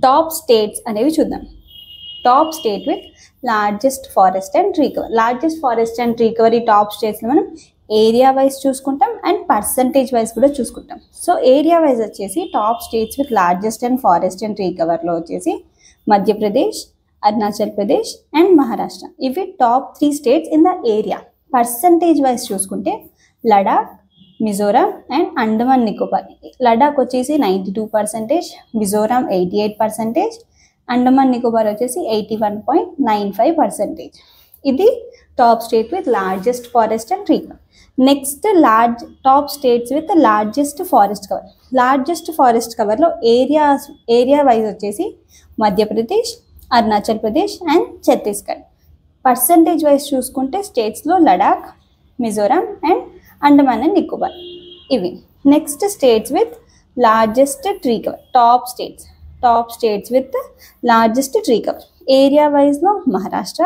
Top states అనేవి చూద్దాం. Top state with largest forest and tree cover. Largest forest and tree cover ఈ top స్టేట్స్లో మనం area wise చూసుకుంటాం అండ్ పర్సంటేజ్ వైజ్ కూడా చూసుకుంటాం. సో ఏరియా వైజ్ వచ్చేసి top states with largest and forest and tree కవర్లో వచ్చేసి మధ్యప్రదేశ్, అరుణాచల్ ప్రదేశ్ అండ్ మహారాష్ట్ర. ఇవి top 3 states in the area. Percentage wise చూసుకుంటే లడాక్, మిజోరాం అండ్ అండమాన్ నికోబార్. లడాక్ వచ్చేసి 92%, మిజోరాం 88%, అండమాన్ నికోబార్ వచ్చేసి 81.95%. ఇది top state with largest forest and tree cover. Next top states with largest forest cover. Largest forest కవర్లో area wise వచ్చేసి Madhya Pradesh, Arunachal Pradesh and Chhattisgarh. Percentage wise చూసుకుంటే స్టేట్స్లో Ladakh, Mizoram and Andaman and Nicobar ఇవి. Next states with largest tree cover. Top states with largest tree cover area వైజ్లో Maharashtra,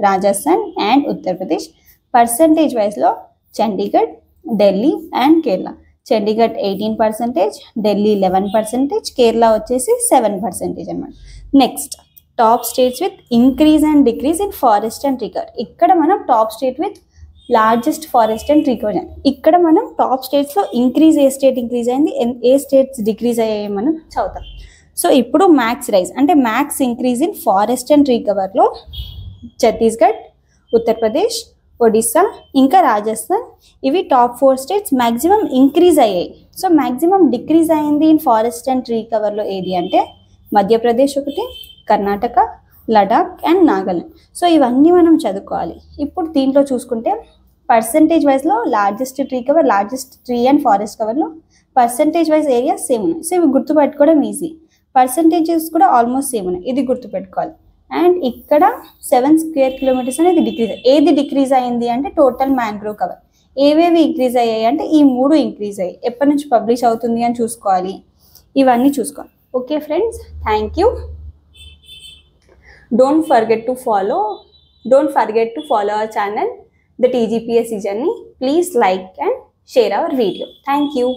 Rajasthan and Uttar Pradesh. Percentage వైజ్లో Chandigarh, Delhi and Kerala. Chandigarh 18%, Delhi 11%, Kerala వచ్చేసి 7% అనమాట. Next top states with increase and decrease in forest and tree cover. ఇక్కడ మనం top state with largest forest and tree cover. ఇక్కడ మనం top స్టేట్స్లో increase ఏ state increase అయింది, ఏ స్టేట్స్ డిక్రీజ్ అయ్యాయి మనం చదువుతాం. సో ఇప్పుడు మ్యాక్స్ రైజ్ అంటే max increase in forest and tree కవర్లో ఛత్తీస్గఢ్, ఉత్తరప్రదేశ్, ఒడిస్సా ఇంకా రాజస్థాన్ ఇవి టాప్ 4 స్టేట్స్ మ్యాక్సిమం ఇంక్రీజ్ అయ్యాయి. సో మ్యాక్సిమం డిక్రీజ్ అయింది ఇన్ ఫారెస్ట్ అండ్ ట్రీ కవర్లో ఏది అంటే మధ్యప్రదేశ్ ఒకటి, కర్ణాటక, లడాక్ అండ్ నాగాలాండ్. సో ఇవన్నీ మనం చదువుకోవాలి. ఇప్పుడు దీంట్లో చూసుకుంటే పర్సంటేజ్ వైజ్లో largest tree cover, largest tree and forest కవర్లో పర్సంటేజ్ వైజ్ ఏరియా సేమ్ ఉన్నాయి. సో ఇవి గుర్తుపెట్టుకోవడం ఈజీ. పర్సంటేజెస్ కూడా ఆల్మోస్ట్ సేమ్ ఉన్నాయి, ఇది గుర్తుపెట్టుకోవాలి. అండ్ ఇక్కడ 7 స్క్వేర్ కిలోమీటర్స్ అనేది డిక్రీజ్. ఏది డిక్రీజ్ అయింది అంటే టోటల్ మ్యాంగ్రోవ్ కవర్. ఏవేవి ఇంక్రీజ్ అయ్యాయి అంటే ఈ 3 ఇంక్రీజ్ అయ్యాయి. ఎప్పటి నుంచి పబ్లిష్ అవుతుంది అని చూసుకోవాలి, ఇవన్నీ చూసుకోవాలి. Okay friends, thank you. Don't forget to follow our channel, the TGPSC Journey. Please like and share our video. Thank you.